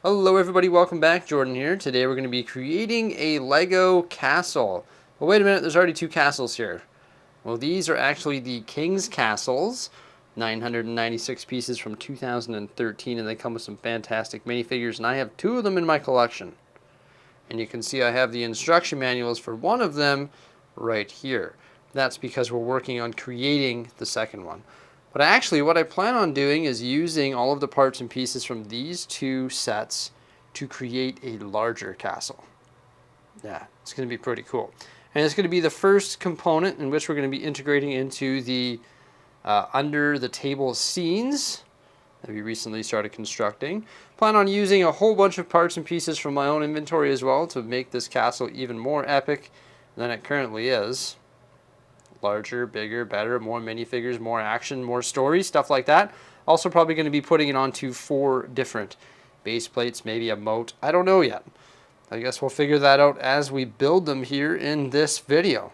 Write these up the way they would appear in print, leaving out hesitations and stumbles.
Hello everybody, welcome back. Jordan here. Today we're going to be creating a Lego castle. Well, wait a minute, there's already two castles here. Well, these are actually the King's Castles, 996 pieces from 2013, and they come with some fantastic minifigures, and I have two of them in my collection. And you can see I have the instruction manuals for one of them right here. That's because we're working on creating the second one. But actually, what I plan on doing is using all of the parts and pieces from these two sets to create a larger castle. Yeah, it's going to be pretty cool. And it's going to be the first component in which we're going to be integrating into the under the table scenes that we recently started constructing. Plan on using a whole bunch of parts and pieces from my own inventory as well to make this castle even more epic than it currently is. Larger, bigger, better, more minifigures, more action, more story, stuff like that. Also probably going to be putting it onto 4 different base plates, maybe a moat. I don't know yet. I guess we'll figure that out as we build them here in this video.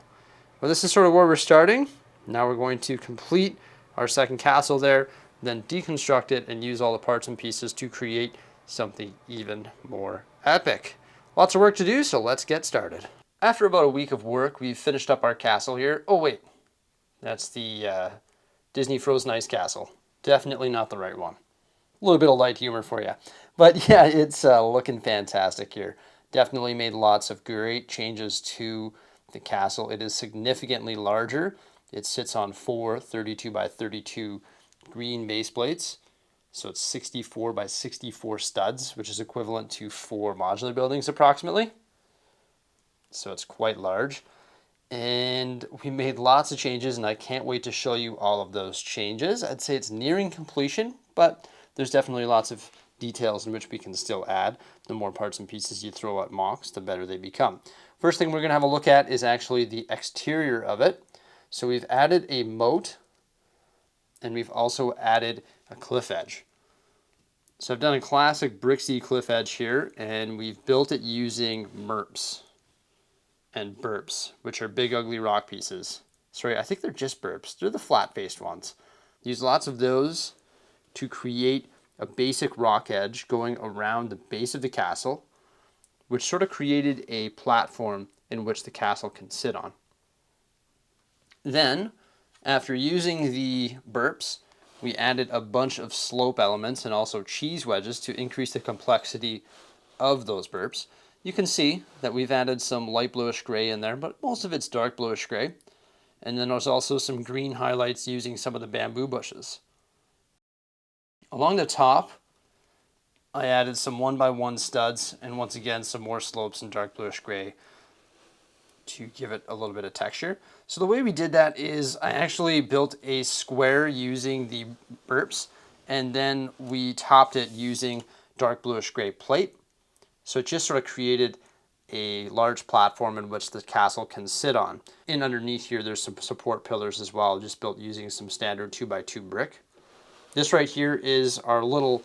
Well, this is sort of where we're starting. Now we're going to complete our second castle there, then deconstruct it and use all the parts and pieces to create something even more epic. Lots of work to do, so let's get started. After about a week of work, we've finished up our castle here. Oh wait, that's the Disney Frozen Ice Castle. Definitely not the right one. A little bit of light humor for you. But yeah, it's looking fantastic here. Definitely made lots of great changes to the castle. It is significantly larger. It sits on 4 32 by 32 green base plates. So it's 64 by 64 studs, which is equivalent to 4 modular buildings approximately. So it's quite large. And we made lots of changes, and I can't wait to show you all of those changes. I'd say it's nearing completion, but there's definitely lots of details in which we can still add. The more parts and pieces you throw at mocks, the better they become. First thing we're going to have a look at is actually the exterior of it. So we've added a moat, and we've also added a cliff edge. So I've done a classic Bricksie cliff edge here, and we've built it using merps and burps, which are big ugly rock pieces. Sorry, I think they're just burps. They're the flat-faced ones. Use lots of those to create a basic rock edge going around the base of the castle, which sort of created a platform in which the castle can sit on. Then, after using the burps, we added a bunch of slope elements and also cheese wedges to increase the complexity of those burps. You can see that we've added some light bluish gray in there, but most of it's dark bluish gray. And then there's also some green highlights using some of the bamboo bushes. Along the top, I added some 1x1 studs and once again some more slopes in dark bluish gray to give it a little bit of texture. So the way we did that is I actually built a square using the burps, and then we topped it using dark bluish gray plate. So it just sort of created a large platform in which the castle can sit on. And underneath here, there's some support pillars as well, just built using some standard 2x2 brick. This right here is our little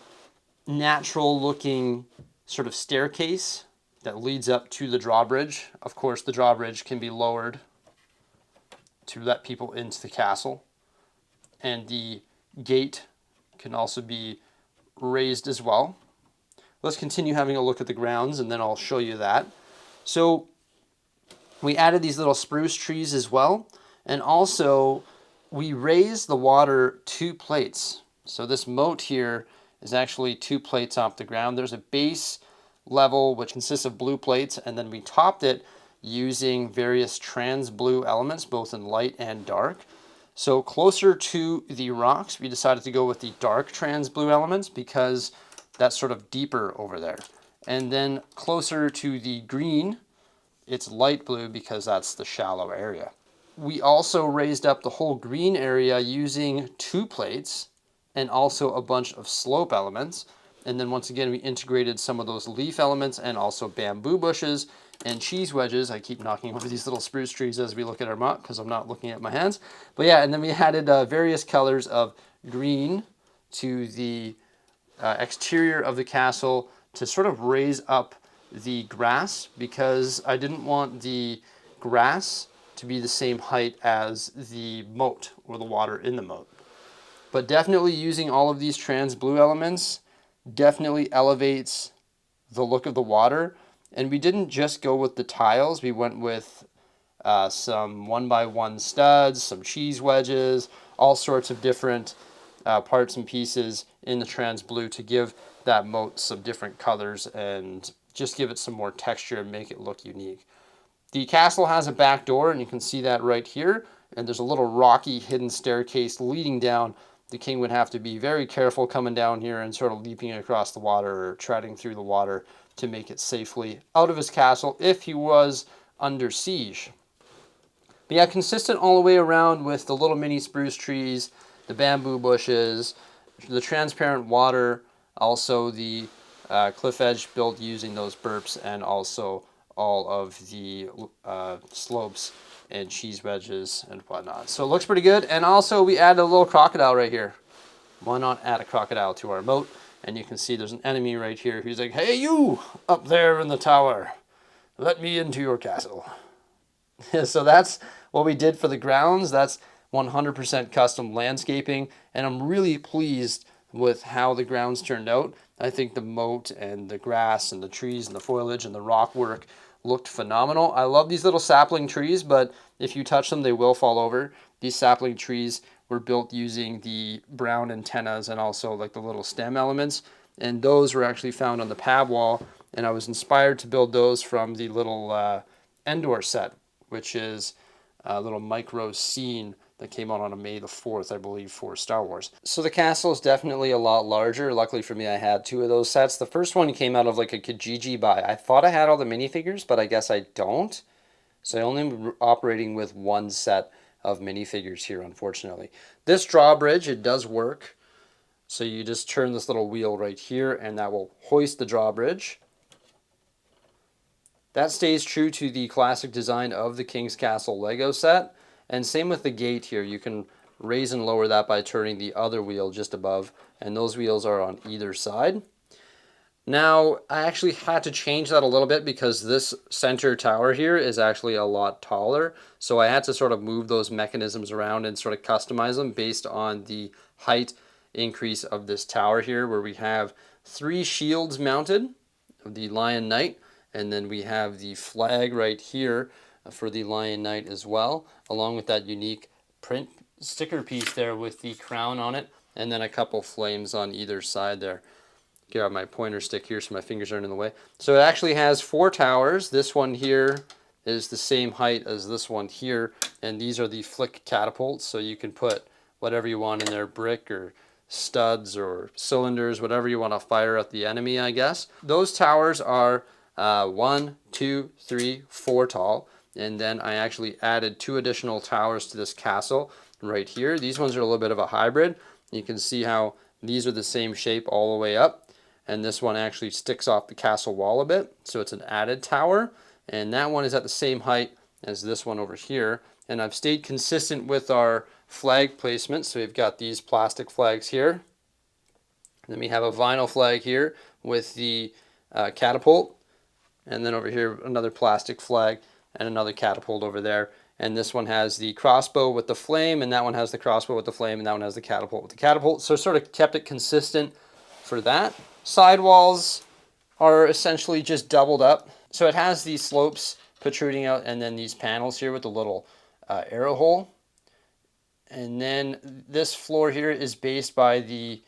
natural looking sort of staircase that leads up to the drawbridge. Of course, the drawbridge can be lowered to let people into the castle. And the gate can also be raised as well. Let's continue having a look at the grounds and then I'll show you that. So we added these little spruce trees as well. And also we raised the water 2 plates. So this moat here is actually 2 plates off the ground. There's a base level which consists of blue plates, and then we topped it using various trans blue elements, both in light and dark. So closer to the rocks, we decided to go with the dark trans blue elements because that's sort of deeper over there. And then closer to the green, it's light blue because that's the shallow area. We also raised up the whole green area using 2 plates and also a bunch of slope elements. And then once again, we integrated some of those leaf elements and also bamboo bushes and cheese wedges. I keep knocking over these little spruce trees as we look at our map because I'm not looking at my hands. But yeah, and then we added various colors of green to the exterior of the castle to sort of raise up the grass because I didn't want the grass to be the same height as the moat or the water in the moat. But definitely using all of these trans blue elements definitely elevates the look of the water. And we didn't just go with the tiles. We went with some 1x1 studs, some cheese wedges, all sorts of different parts and pieces in the trans blue to give that moat some different colors and just give it some more texture and make it look unique. The castle has a back door, and you can see that right here. And there's a little rocky hidden staircase leading down. The king would have to be very careful coming down here and sort of leaping across the water or treading through the water to make it safely out of his castle if he was under siege. But yeah, consistent all the way around with the little mini spruce trees, the bamboo bushes, the transparent water, also the cliff edge built using those burps, and also all of the slopes and cheese wedges and whatnot. So it looks pretty good. And also we added a little crocodile right here. Why not add a crocodile to our moat? And you can see there's an enemy right here who's like, hey, you up there in the tower, let me into your castle. So that's what we did for the grounds. That's 100% custom landscaping. And I'm really pleased with how the grounds turned out. I think the moat and the grass and the trees and the foliage and the rock work looked phenomenal. I love these little sapling trees, but if you touch them, they will fall over. These sapling trees were built using the brown antennas and also like the little stem elements. And those were actually found on the pab wall. And I was inspired to build those from the little Endor set, which is a little micro scene that came out on May the 4th, I believe, for Star Wars. So the castle is definitely a lot larger. Luckily for me, I had 2 of those sets. The first one came out of like a Kijiji buy. I thought I had all the minifigures, but I guess I don't. So I only am operating with 1 set of minifigures here, unfortunately. This drawbridge, it does work. So you just turn this little wheel right here, and that will hoist the drawbridge. That stays true to the classic design of the King's Castle Lego set. And same with the gate here. You can raise and lower that by turning the other wheel just above. And those wheels are on either side. Now, I actually had to change that a little bit because this center tower here is actually a lot taller. So I had to sort of move those mechanisms around and sort of customize them based on the height increase of this tower here, where we have 3 shields mounted of the Lion Knight. And then we have the flag right here for the Lion Knight as well, along with that unique print sticker piece there with the crown on it, and then a couple flames on either side there. Get out my pointer stick here so my fingers aren't in the way. So it actually has 4 towers. This one here is the same height as this one here, and these are the flick catapults, so you can put whatever you want in there, brick or studs or cylinders, whatever you want to fire at the enemy, I guess. Those towers are 1, 2, 3, 4 tall. And then I actually added 2 additional towers to this castle right here. These ones are a little bit of a hybrid. You can see how these are the same shape all the way up. And this one actually sticks off the castle wall a bit. So it's an added tower. And that one is at the same height as this one over here. And I've stayed consistent with our flag placement. So we've got these plastic flags here. And then we have a vinyl flag here with the catapult. And then over here, another plastic flag and another catapult over there. And this one has the crossbow with the flame, and that one has the crossbow with the flame, and that one has the catapult with the catapult. So sort of kept it consistent for that. Sidewalls are essentially just doubled up. So it has these slopes protruding out, and then these panels here with the little arrow hole. And then this floor here is based by the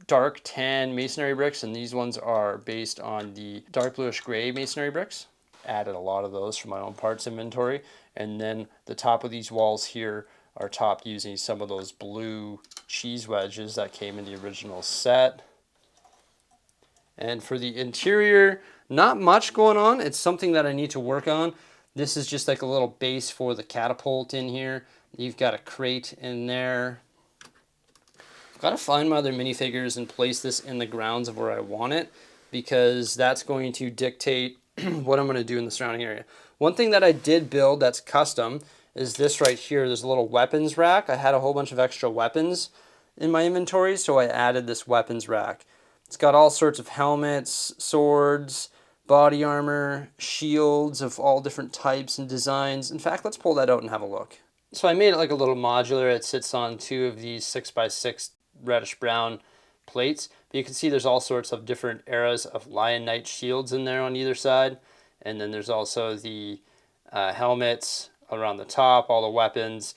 dark tan masonry bricks, and these ones are based on the dark bluish gray masonry bricks. Added a lot of those from my own parts inventory. And then the top of these walls here are topped using some of those blue cheese wedges that came in the original set. And for the interior, not much going on. It's something that I need to work on. This is just like a little base for the catapult in here. You've got a crate in there. I've got to find my other minifigures and place this in the grounds of where I want it, because that's going to dictate what I'm going to do in the surrounding area. One thing that I did build that's custom is this right here. There's a little weapons rack. I had a whole bunch of extra weapons in my inventory, so I added this weapons rack. It's got all sorts of helmets, swords, body armor, shields of all different types and designs. In fact, let's pull that out and have a look. So I made it like a little modular. It sits on 2 of these 6x6 reddish brown plates. But you can see there's all sorts of different eras of Lion Knight shields in there on either side. And then there's also the helmets around the top, all the weapons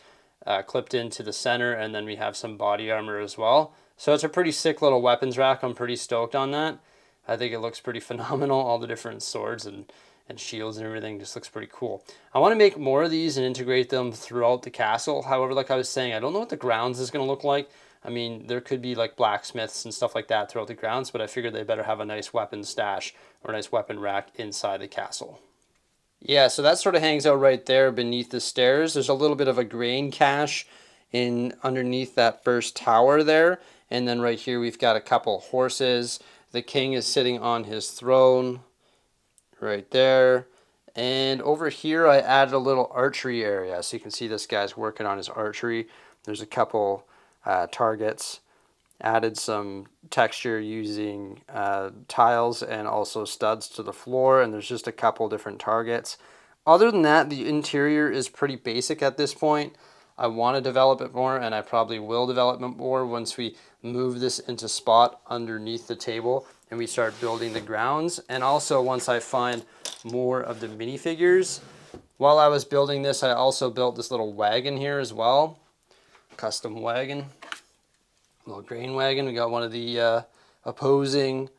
clipped into the center, and then we have some body armor as well. So it's a pretty sick little weapons rack. I'm pretty stoked on that. I think it looks pretty phenomenal. All the different swords and shields and everything just looks pretty cool. I want to make more of these and integrate them throughout the castle. However, like I was saying, I don't know what the grounds is going to look like. I mean, there could be like blacksmiths and stuff like that throughout the grounds, but I figured they better have a nice weapon stash or a nice weapon rack inside the castle. Yeah, so that sort of hangs out right there beneath the stairs. There's a little bit of a grain cache in underneath that first tower there. And then right here we've got a couple horses. The king is sitting on his throne right there. And over here I added a little archery area. So you can see this guy's working on his archery. There's a couple targets. Added some texture using tiles and also studs to the floor, and there's just a couple different targets. Other than that, the interior is pretty basic at this point. I want to develop it more, and I probably will develop it more once we move this into spot underneath the table and we start building the grounds. And also once I find more of the minifigures. While I was building this, I also built this little wagon here as well. Custom wagon. Little grain wagon. We got one of the opposing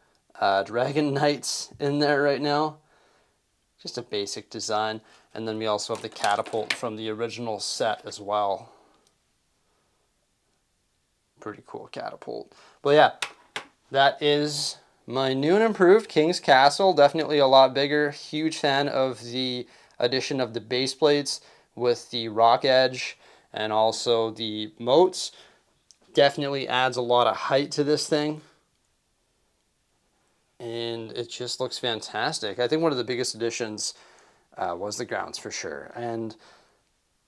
dragon knights in there right now. Just a basic design. And then we also have the catapult from the original set as well. Pretty cool catapult. But yeah, that is my new and improved King's Castle. Definitely a lot bigger. Huge fan of the addition of the base plates with the rock edge and also the moats. Definitely adds a lot of height to this thing. And it just looks fantastic. I think one of the biggest additions was the grounds for sure. And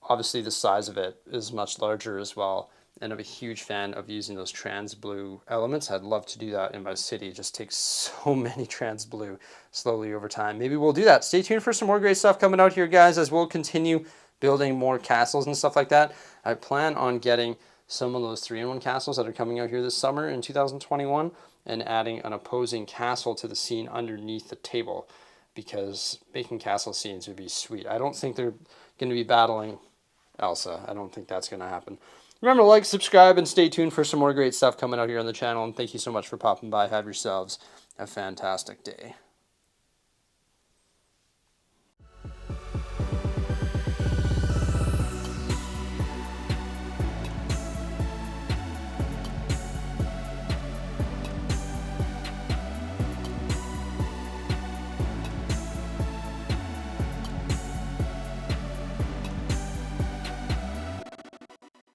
obviously the size of it is much larger as well. And I'm a huge fan of using those trans blue elements. I'd love to do that in my city. It just takes so many trans blue slowly over time. Maybe we'll do that. Stay tuned for some more great stuff coming out here, guys, as we'll continue building more castles and stuff like that. I plan on getting some of those 3-in-1 castles that are coming out here this summer in 2021 and adding an opposing castle to the scene underneath the table, because making castle scenes would be sweet. I don't think they're going to be battling Elsa. I don't think that's going to happen. Remember to like, subscribe, and stay tuned for some more great stuff coming out here on the channel. And thank you so much for popping by. Have yourselves a fantastic day.